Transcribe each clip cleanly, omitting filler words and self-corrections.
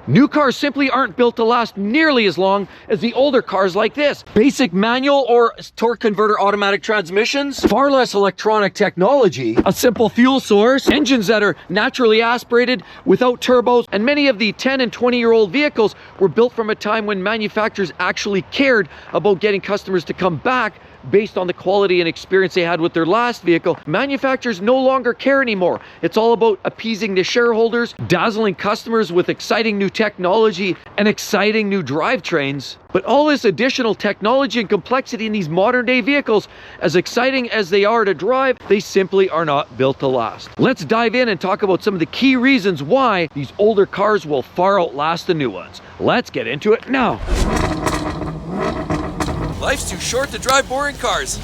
New cars simply aren't built to last nearly as long as the older cars like this. Basic manual or torque converter automatic transmissions, far less electronic technology, a simple fuel source, engines that are naturally aspirated without turbos, and many of the 10 and 20-year-old vehicles were built from a time when manufacturers actually cared about getting customers to come back based on the quality and experience they had with their last vehicle. Manufacturers no longer care anymore. It's all about appeasing the shareholders, dazzling customers with exciting new technology and exciting new drivetrains. But all this additional technology and complexity in these modern day vehicles, as exciting as they are to drive, they simply are not built to last. Let's dive in and talk about some of the key reasons why these older cars will far outlast the new ones. Let's get into it now. Life's too short to drive boring cars.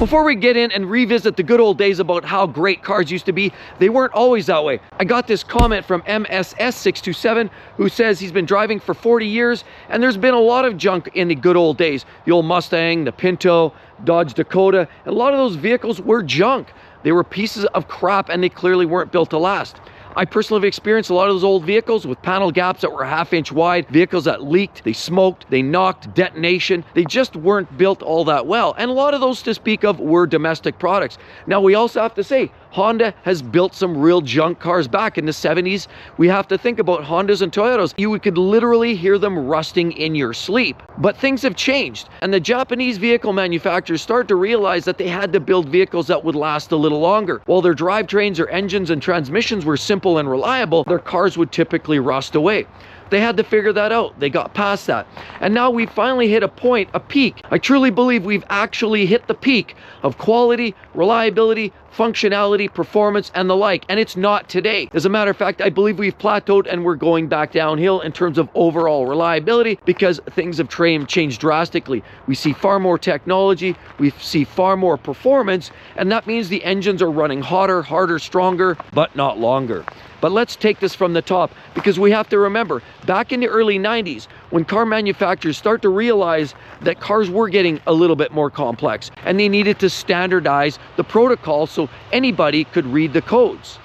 Before we get in and revisit the good old days about how great cars used to be, they weren't always that way. I got this comment from MSS627 who says he's been driving for 40 years and there's been a lot of junk in the good old days. The old Mustang, the Pinto, Dodge Dakota, a lot of those vehicles were junk. They were pieces of crap and they clearly weren't built to last. I personally have experienced a lot of those old vehicles with panel gaps that were a ½ inch wide, vehicles that leaked, they smoked, they knocked, detonation. They just weren't built all that well. And a lot of those to speak of were domestic products. Now we also have to say, Honda has built some real junk cars back in the 70s. We have to think about Hondas and Toyotas. You could literally hear them rusting in your sleep. But things have changed, and the Japanese vehicle manufacturers started to realize that they had to build vehicles that would last a little longer. While their drivetrains or engines and transmissions were simple and reliable, their cars would typically rust away. They had to figure that out. They got past that. And now we finally hit a point, a peak. I truly believe we've actually hit the peak of quality, reliability, functionality, performance, and the like. And it's not today. As a matter of fact, I believe we've plateaued and we're going back downhill in terms of overall reliability because things have changed drastically. We see far more technology, we see far more performance, and that means the engines are running hotter, harder, stronger, but not longer. But let's take this from the top, because we have to remember, back in the early 90s, when car manufacturers start to realize that cars were getting a little bit more complex and they needed to standardize the protocol so anybody could read the codes.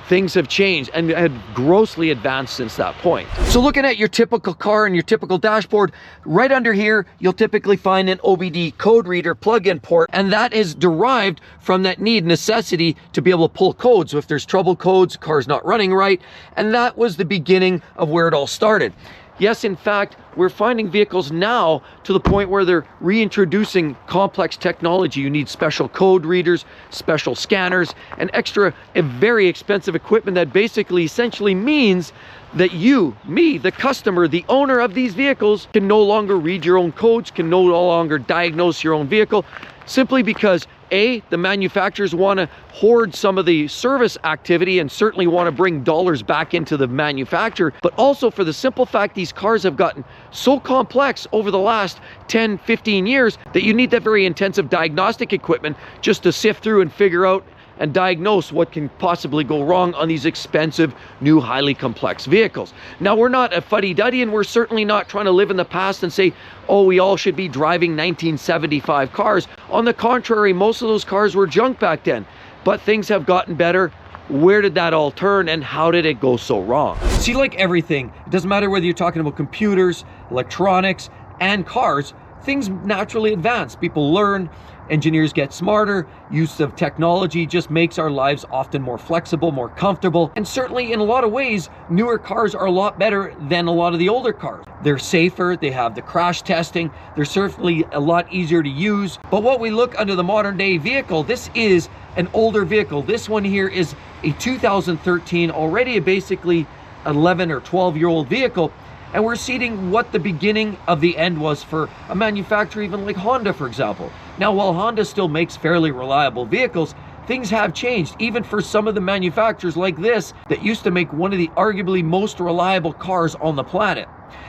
Things have changed and had grossly advanced since that point. So looking at your typical car and your typical dashboard, right under here, you'll typically find an OBD code reader plug-in port, and that is derived from that necessity to be able to pull codes. So if there's trouble codes, car's not running right, and that was the beginning of where it all started. Yes, in fact, we're finding vehicles now to the point where they're reintroducing complex technology. You need special code readers, special scanners, and extra, very expensive equipment that basically essentially means that you, me, the customer, the owner of these vehicles can no longer read your own codes, can no longer diagnose your own vehicle, simply because A, the manufacturers want to hoard some of the service activity and certainly want to bring dollars back into the manufacturer, but also for the simple fact these cars have gotten so complex over the last 10, 15 years that you need that very intensive diagnostic equipment just to sift through and figure out and diagnose what can possibly go wrong on these expensive, new, highly complex vehicles. Now, we're not a fuddy-duddy, and we're certainly not trying to live in the past and say, oh, we all should be driving 1975 cars. On the contrary, most of those cars were junk back then, but things have gotten better. Where did that all turn and how did it go so wrong? See, like everything, it doesn't matter whether you're talking about computers, electronics, and cars, things naturally advance. People learn, engineers get smarter, use of technology just makes our lives often more flexible, more comfortable, and certainly in a lot of ways, newer cars are a lot better than a lot of the older cars. They're safer, they have the crash testing, they're certainly a lot easier to use. But what we look under the modern day vehicle, this is an older vehicle. This one here is a 2013, already a basically 11 or 12-year-old vehicle. And we're seeing what the beginning of the end was for a manufacturer even like Honda, for example. Now, while Honda still makes fairly reliable vehicles, things have changed, even for some of the manufacturers like this that used to make one of the arguably most reliable cars on the planet.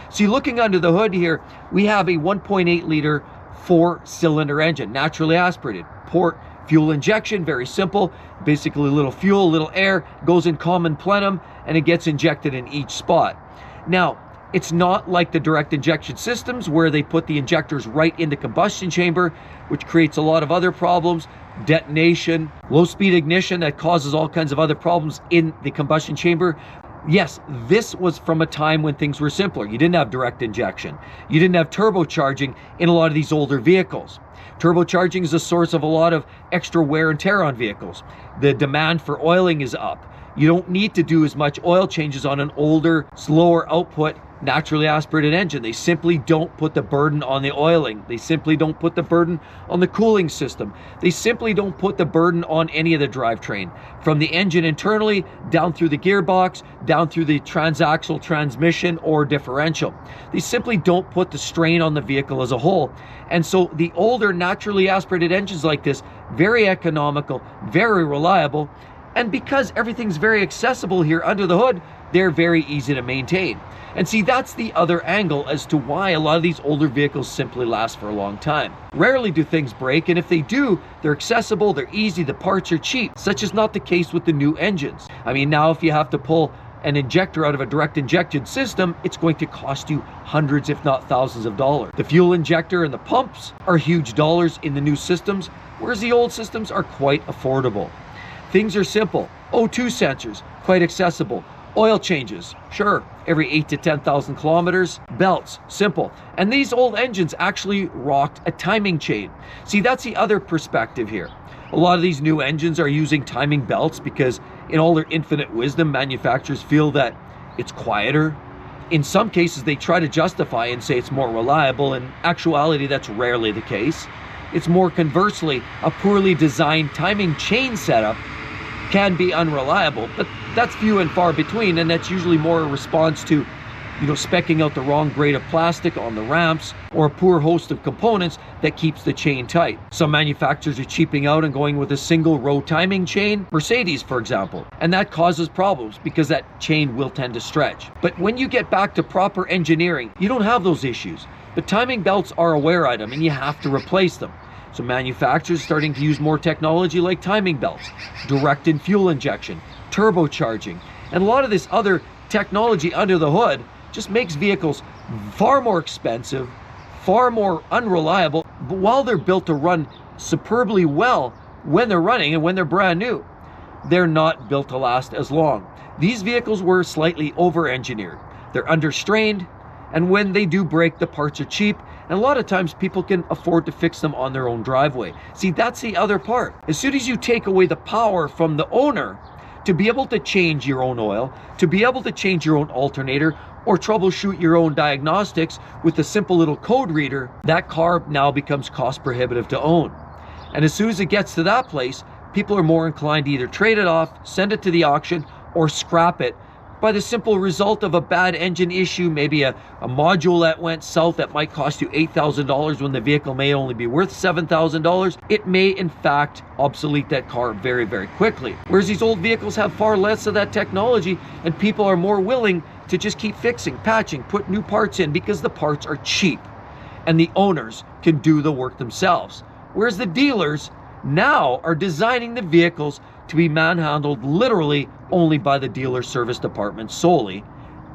See, looking under the hood here, we have a 1.8 liter 4-cylinder engine, naturally aspirated, port fuel injection, very simple, basically a little fuel, a little air, goes in common plenum, and it gets injected in each spot. Now, it's not like the direct injection systems where they put the injectors right in the combustion chamber, which creates a lot of other problems, detonation, low speed ignition that causes all kinds of other problems in the combustion chamber. Yes, this was from a time when things were simpler. You didn't have direct injection. You didn't have turbocharging in a lot of these older vehicles. Turbocharging is a source of a lot of extra wear and tear on vehicles. The demand for oiling is up. You don't need to do as much oil changes on an older, slower output, naturally aspirated engine. They simply don't put the burden on the oiling. They simply don't put the burden on the cooling system. They simply don't put the burden on any of the drivetrain. From the engine internally, down through the gearbox, down through the transaxle transmission or differential. They simply don't put the strain on the vehicle as a whole. And so the older naturally aspirated engines like this, very economical, very reliable, and because everything's very accessible here under the hood, they're very easy to maintain. And see, that's the other angle as to why a lot of these older vehicles simply last for a long time. Rarely do things break, and if they do, they're accessible, they're easy, the parts are cheap. Such is not the case with the new engines. I mean, now if you have to pull an injector out of a direct injection system, it's going to cost you hundreds, if not thousands of dollars. The fuel injector and the pumps are huge dollars in the new systems, whereas the old systems are quite affordable. Things are simple. O2 sensors, quite accessible. Oil changes, sure, every 8 to 10,000 kilometers. Belts, simple. And these old engines actually rocked a timing chain. See, that's the other perspective here. A lot of these new engines are using timing belts because in all their infinite wisdom, manufacturers feel that it's quieter. In some cases, they try to justify and say it's more reliable. In actuality, that's rarely the case. It's more conversely, a poorly designed timing chain setup can be unreliable, but that's few and far between, and that's usually more a response to, speccing out the wrong grade of plastic on the ramps or a poor host of components that keeps the chain tight. Some manufacturers are cheaping out and going with a single row timing chain, Mercedes for example, and that causes problems because that chain will tend to stretch. But when you get back to proper engineering, you don't have those issues. But timing belts are a wear item and you have to replace them. So manufacturers are starting to use more technology like timing belts, direct in fuel injection, turbocharging, and a lot of this other technology under the hood just makes vehicles far more expensive, far more unreliable, but while they're built to run superbly well when they're running and when they're brand new, they're not built to last as long. These vehicles were slightly over-engineered. They're understrained, and when they do break, the parts are cheap, and a lot of times people can afford to fix them on their own driveway. See, that's the other part. As soon as you take away the power from the owner to be able to change your own oil, to be able to change your own alternator, or troubleshoot your own diagnostics with a simple little code reader, that car now becomes cost prohibitive to own. And as soon as it gets to that place, people are more inclined to either trade it off, send it to the auction, or scrap it by the simple result of a bad engine issue, maybe a module that went south that might cost you $8,000 when the vehicle may only be worth $7,000. It may in fact obsolete that car very, very quickly. Whereas these old vehicles have far less of that technology, and people are more willing to just keep fixing, patching, put new parts in because the parts are cheap and the owners can do the work themselves. Whereas the dealers now are designing the vehicles to be manhandled literally only by the dealer service department solely,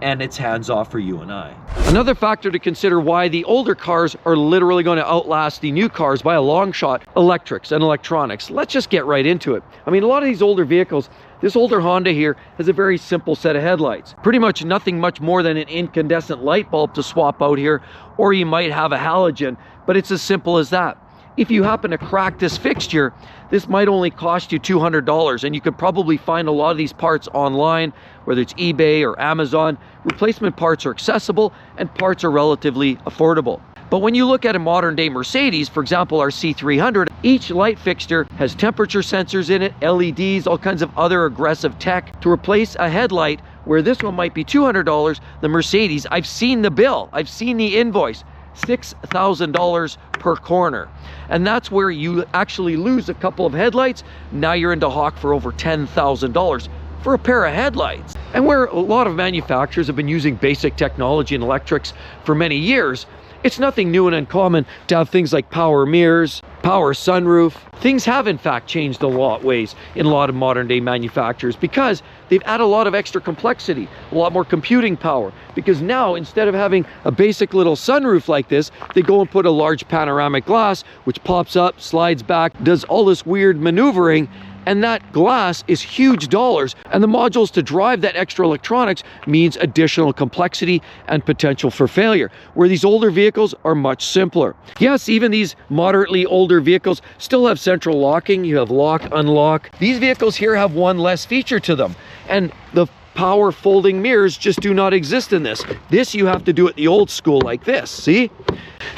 and it's hands off for you and I. Another factor to consider why the older cars are literally going to outlast the new cars by a long shot: electrics and electronics. Let's just get right into it. I mean, a lot of these older vehicles, this older Honda here has a very simple set of headlights. Pretty much nothing much more than an incandescent light bulb to swap out here, or you might have a halogen, but it's as simple as that. If you happen to crack this fixture, this might only cost you $200, and you could probably find a lot of these parts online, whether it's eBay or Amazon. Replacement parts are accessible and parts are relatively affordable. But when you look at a modern day Mercedes, for example our C300, each light fixture has temperature sensors in it, LEDs, all kinds of other aggressive tech. To replace a headlight where this one might be $200, the Mercedes, I've seen the bill, I've seen the invoice, $6,000 per corner. And that's where you actually lose a couple of headlights. Now you're into hawk for over $10,000 for a pair of headlights. And where a lot of manufacturers have been using basic technology and electrics for many years, it's nothing new and uncommon to have things like power mirrors, power sunroof. Things have in fact changed a lot of ways in a lot of modern day manufacturers because they've added a lot of extra complexity, a lot more computing power. Because now instead of having a basic little sunroof like this, they go and put a large panoramic glass which pops up, slides back, does all this weird maneuvering, And that glass is huge dollars. And the modules to drive that extra electronics means additional complexity and potential for failure, where these older vehicles are much simpler. Yes, even these moderately older vehicles still have central locking. You have lock, unlock. These vehicles here have one less feature to them. And the power folding mirrors just do not exist in this. This you have to do it the old school like this, see?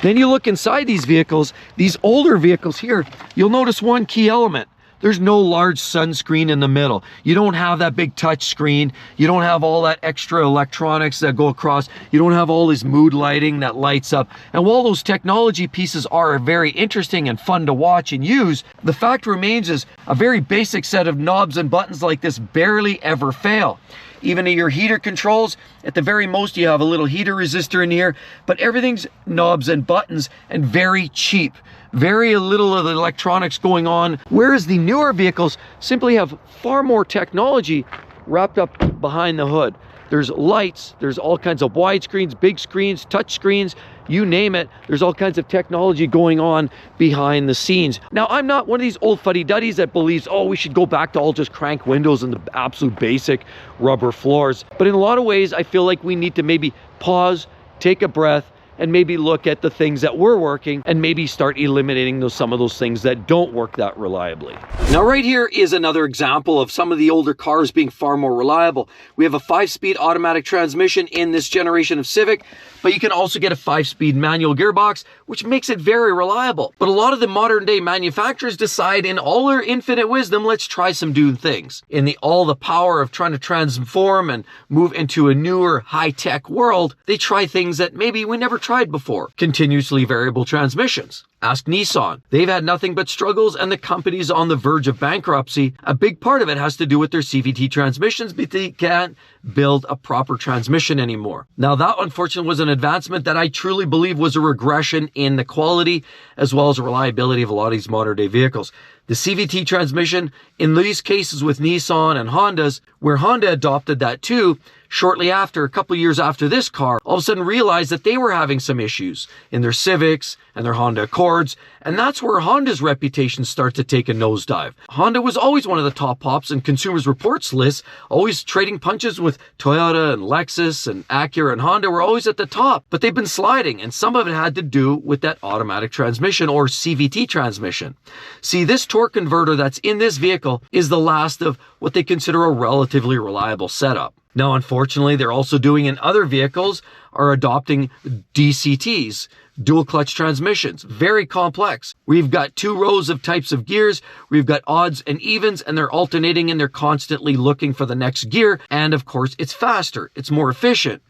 Then you look inside these vehicles, these older vehicles here, you'll notice one key element. There's no large sunscreen in the middle. You don't have that big touch screen. You don't have all that extra electronics that go across. You don't have all this mood lighting that lights up. And while those technology pieces are very interesting and fun to watch and use, the fact remains is a very basic set of knobs and buttons like this barely ever fail. Even your heater controls, at the very most you have a little heater resistor in here, but everything's knobs and buttons and very cheap. Very little of the electronics going on, whereas the newer vehicles simply have far more technology wrapped up behind the hood. There's lights, there's all kinds of wide screens, big screens, touch screens, you name it. There's all kinds of technology going on behind the scenes. Now, I'm not one of these old fuddy-duddies that believes, oh, we should go back to all just crank windows and the absolute basic rubber floors. But in a lot of ways, I feel like we need to maybe pause, take a breath, and maybe look at the things that were working and maybe start eliminating some of those things that don't work that reliably. Now right here is another example of some of the older cars being far more reliable. We have a 5-speed automatic transmission in this generation of Civic, but you can also get a 5-speed manual gearbox, which makes it very reliable. But a lot of the modern day manufacturers decide in all their infinite wisdom, let's try some new things. In all the power of trying to transform and move into a newer high-tech world, they try things that maybe we never tried before. Continuously variable transmissions. Ask Nissan. They've had nothing but struggles and the company's on the verge of bankruptcy. A big part of it has to do with their CVT transmissions, but they can't build a proper transmission anymore. Now that unfortunately was an advancement that I truly believe was a regression in the quality as well as reliability of a lot of these modern day vehicles. The CVT transmission, in these cases with Nissan and Hondas, where Honda adopted that too, shortly after, a couple years after this car, all of a sudden realized that they were having some issues in their Civics and their Honda Accords, and that's where Honda's reputation started to take a nosedive. Honda was always one of the top pops in Consumers Reports lists, always trading punches with Toyota and Lexus and Acura, and Honda were always at the top, but they've been sliding, and some of it had to do with that automatic transmission or CVT transmission. See, this torque converter that's in this vehicle is the last of what they consider a relatively reliable setup. Now, unfortunately, they're also doing in other vehicles are adopting DCTs, dual clutch transmissions, very complex. We've got 2 rows of types of gears. We've got odds and evens, and they're alternating and they're constantly looking for the next gear. And of course, it's faster, it's more efficient,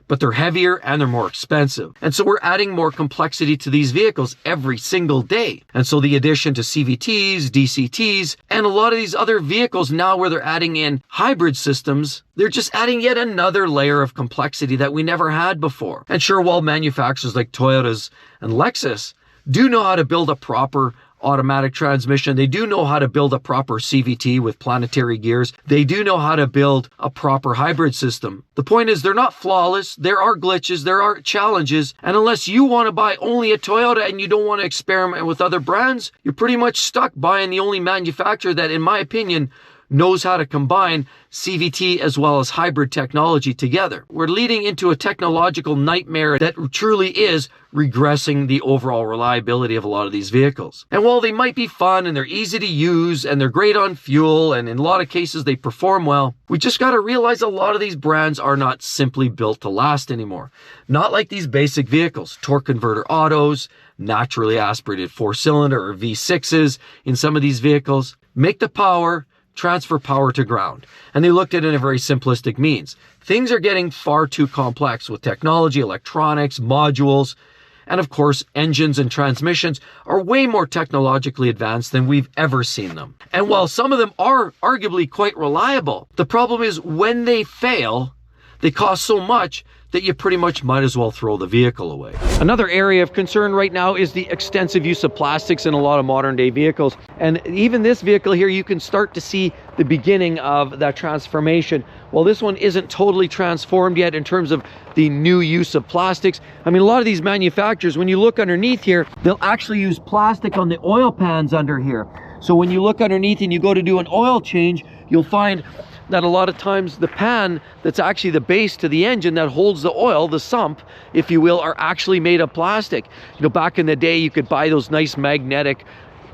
but they're heavier and they're more expensive. And so we're adding more complexity to these vehicles every single day. And so the addition to CVTs, DCTs, and a lot of these other vehicles now where they're adding in hybrid systems, they're just adding yet another layer of complexity that we never had before. And sure, while manufacturers like Toyotas and Lexus do know how to build a proper automatic transmission, they do know how to build a proper CVT with planetary gears, they do know how to build a proper hybrid system. The point is, they're not flawless, there are glitches, there are challenges, and unless you want to buy only a Toyota and you don't want to experiment with other brands, you're pretty much stuck buying the only manufacturer that, in my opinion, knows how to combine CVT as well as hybrid technology together. We're leading into a technological nightmare that truly is regressing the overall reliability of a lot of these vehicles. And while they might be fun and they're easy to use and they're great on fuel and in a lot of cases they perform well, we just got to realize a lot of these brands are not simply built to last anymore. Not like these basic vehicles, torque converter autos, naturally aspirated 4-cylinder or V6s in some of these vehicles. Make the power, transfer power to ground. And they looked at it in a very simplistic means. Things are getting far too complex with technology, electronics, modules, and of course, engines and transmissions are way more technologically advanced than we've ever seen them. And while some of them are arguably quite reliable, the problem is when they fail, they cost so much that you pretty much might as well throw the vehicle away. Another area of concern right now is the extensive use of plastics in a lot of modern day vehicles. And even this vehicle here, you can start to see the beginning of that transformation. While this one isn't totally transformed yet in terms of the new use of plastics, I mean, a lot of these manufacturers, when you look underneath here, they'll actually use plastic on the oil pans under here. So when you look underneath and you go to do an oil change, you'll find that a lot of times the pan that's actually the base to the engine that holds the oil, the sump, if you will, are actually made of plastic. You know, back in the day, you could buy those nice magnetic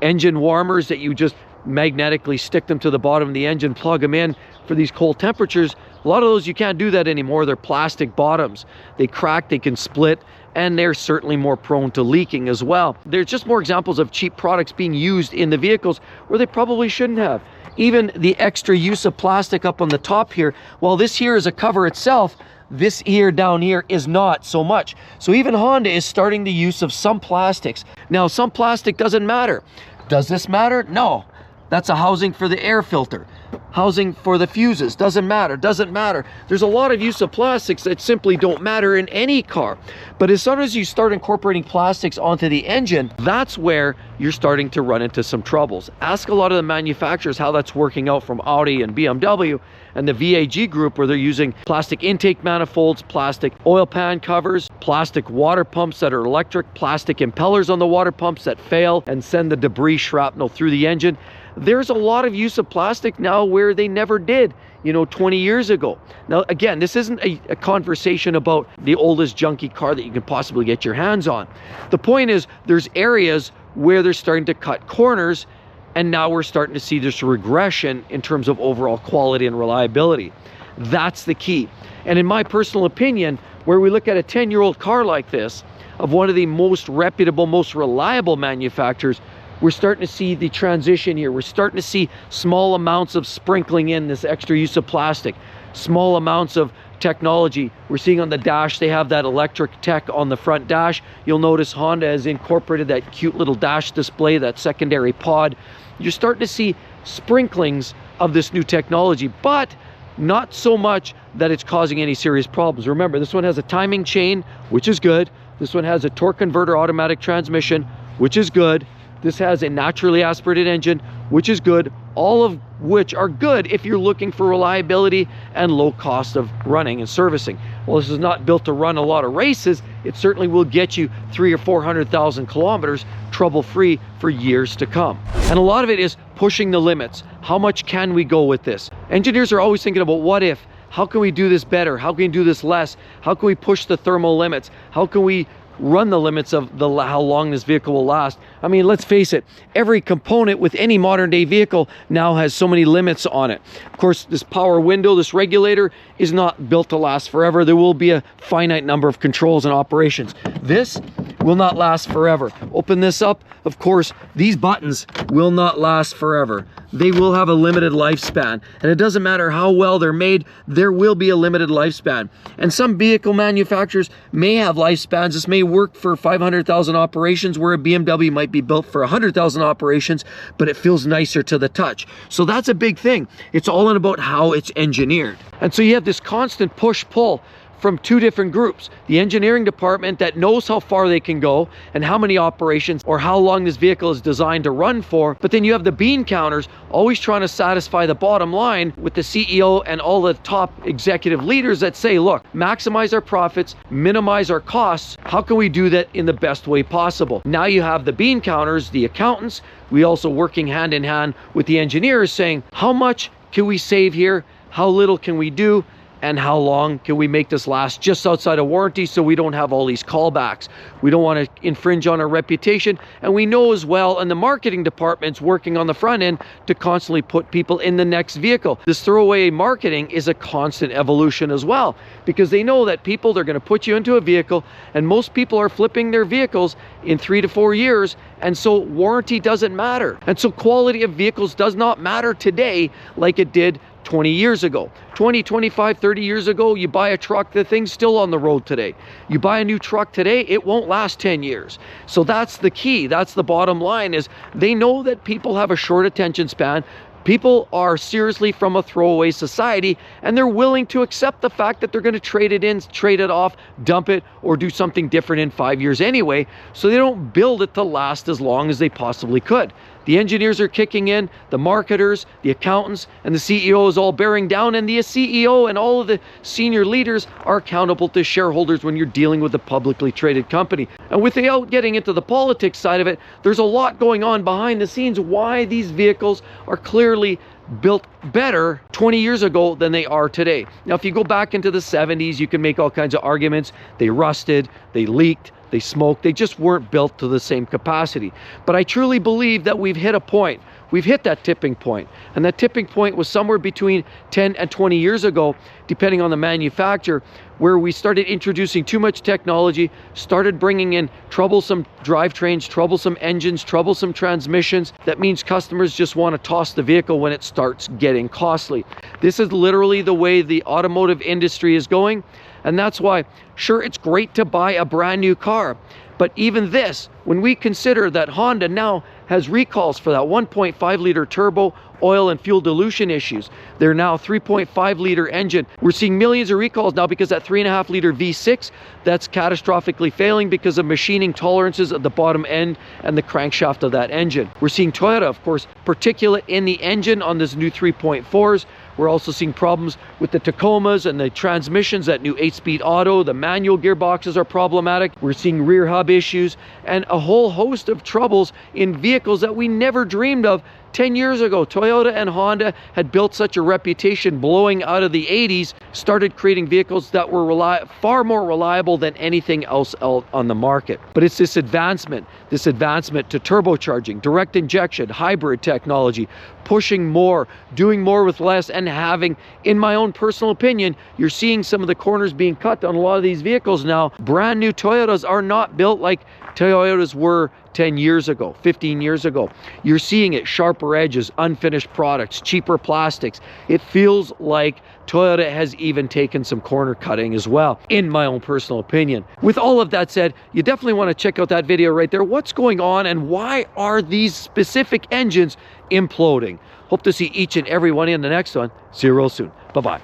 engine warmers that you just magnetically stick them to the bottom of the engine, plug them in for these cold temperatures. A lot of those, you can't do that anymore. They're plastic bottoms. They crack, they can split, and they're certainly more prone to leaking as well. There's just more examples of cheap products being used in the vehicles where they probably shouldn't have. Even the extra use of plastic up on the top here, while this here is a cover itself, this here down here is not so much. So even Honda is starting the use of some plastics. Now, some plastic doesn't matter. Does this matter? No. That's a housing for the air filter. Housing for the fuses. Doesn't matter. Doesn't matter. There's a lot of use of plastics that simply don't matter in any car. But as soon as you start incorporating plastics onto the engine, that's where you're starting to run into some troubles. Ask a lot of the manufacturers how that's working out from Audi and BMW and the VAG group, where they're using plastic intake manifolds, plastic oil pan covers, plastic water pumps that are electric, plastic impellers on the water pumps that fail and send the debris shrapnel through the engine. There's a lot of use of plastic now where they never did, 20 years ago. Now, again, this isn't a conversation about the oldest junky car that you can possibly get your hands on. The point is, there's areas where they're starting to cut corners, and now we're starting to see this regression in terms of overall quality and reliability. That's the key. And in my personal opinion, where we look at a 10-year-old car like this, of one of the most reputable, most reliable manufacturers, we're starting to see the transition here. We're starting to see small amounts of sprinkling in this extra use of plastic, small amounts of technology. We're seeing on the dash, they have that electric tech on the front dash. You'll notice Honda has incorporated that cute little dash display, that secondary pod. You're starting to see sprinklings of this new technology, but not so much that it's causing any serious problems. Remember, this one has a timing chain, which is good. This one has a torque converter automatic transmission, which is good. This has a naturally aspirated engine, which is good, all of which are good if you're looking for reliability and low cost of running and servicing. Well, this is not built to run a lot of races. It certainly will get you 300,000 or 400,000 kilometers trouble-free for years to come. And a lot of it is pushing the limits. How much can we go with this? Engineers are always thinking about what if. How can we do this better? How can we do this less? How can we push the thermal limits? How can we run the limits of how long this vehicle will last? I mean, let's face it, every component with any modern day vehicle now has so many limits on it. Of course, this power window, this regulator, is not built to last forever. There will be a finite number of controls and operations. This will not last forever. Open this up. Of course, these buttons will not last forever. They will have a limited lifespan. And it doesn't matter how well they're made, there will be a limited lifespan. And some vehicle manufacturers may have lifespans. This may work for 500,000 operations, where a BMW might be built for 100,000 operations, but it feels nicer to the touch. So that's a big thing. It's all in about how it's engineered. And so you have this constant push-pull from two different groups. The engineering department that knows how far they can go and how many operations or how long this vehicle is designed to run for. But then you have the bean counters always trying to satisfy the bottom line with the CEO and all the top executive leaders that say, look, maximize our profits, minimize our costs. How can we do that in the best way possible? Now you have the bean counters, the accountants, we also working hand in hand with the engineers saying, how much can we save here? How little can we do? And how long can we make this last just outside of warranty so we don't have all these callbacks? We don't want to infringe on our reputation. And we know as well, and the marketing department's working on the front end to constantly put people in the next vehicle. This throwaway marketing is a constant evolution as well, because they know that people, they're going to put you into a vehicle, and most people are flipping their vehicles in 3 to 4 years. And so warranty doesn't matter. And so quality of vehicles does not matter today like it did 20 years ago. 20, 25, 30 years ago, you buy a truck, the thing's still on the road today. You buy a new truck today, it won't last 10 years. So that's the key. That's the bottom line, is they know that people have a short attention span. People are seriously from a throwaway society, and they're willing to accept the fact that they're going to trade it in, trade it off, dump it, or do something different in 5 years anyway, so they don't build it to last as long as they possibly could. The engineers are kicking in, the marketers, the accountants, and the CEO is all bearing down, and the CEO and all of the senior leaders are accountable to shareholders when you're dealing with a publicly traded company. And without getting into the politics side of it, there's a lot going on behind the scenes why these vehicles are clearly built better 20 years ago than they are today. Now, if you go back into the 70s, you can make all kinds of arguments. They rusted, they leaked, they smoked, they just weren't built to the same capacity. But I truly believe that we've hit a point. We've hit that tipping point. And that tipping point was somewhere between 10 and 20 years ago, depending on the manufacturer, where we started introducing too much technology, started bringing in troublesome drivetrains, troublesome engines, troublesome transmissions. That means customers just want to toss the vehicle when it starts getting costly. This is literally the way the automotive industry is going. And that's why, sure, it's great to buy a brand new car. But even this, when we consider that Honda now has recalls for that 1.5 liter turbo, oil and fuel dilution issues. They're now 3.5 liter engine. We're seeing millions of recalls now because that 3.5 liter V6, that's catastrophically failing because of machining tolerances at the bottom end and the crankshaft of that engine. We're seeing Toyota, of course, particulate in the engine on this new 3.4s. We're also seeing problems with the Tacomas and the transmissions, that new 8-speed auto. The manual gearboxes are problematic. We're seeing rear hub issues and a whole host of troubles in vehicles that we never dreamed of 10 years ago. Toyota and Honda had built such a reputation blowing out of the 80s, started creating vehicles that were far more reliable than anything else on the market. But it's this advancement to turbocharging, direct injection, hybrid technology, pushing more, doing more with less, and having, in my own personal opinion, you're seeing some of the corners being cut on a lot of these vehicles now. Brand new Toyotas are not built like Toyotas were 10 years ago, 15 years ago. You're seeing it, sharper edges, unfinished products, cheaper plastics. It feels like Toyota has even taken some corner cutting as well, in my own personal opinion. With all of that said, you definitely want to check out that video right there. What's going on and why are these specific engines imploding? Hope to see each and every one in the next one. See you real soon. Bye-bye.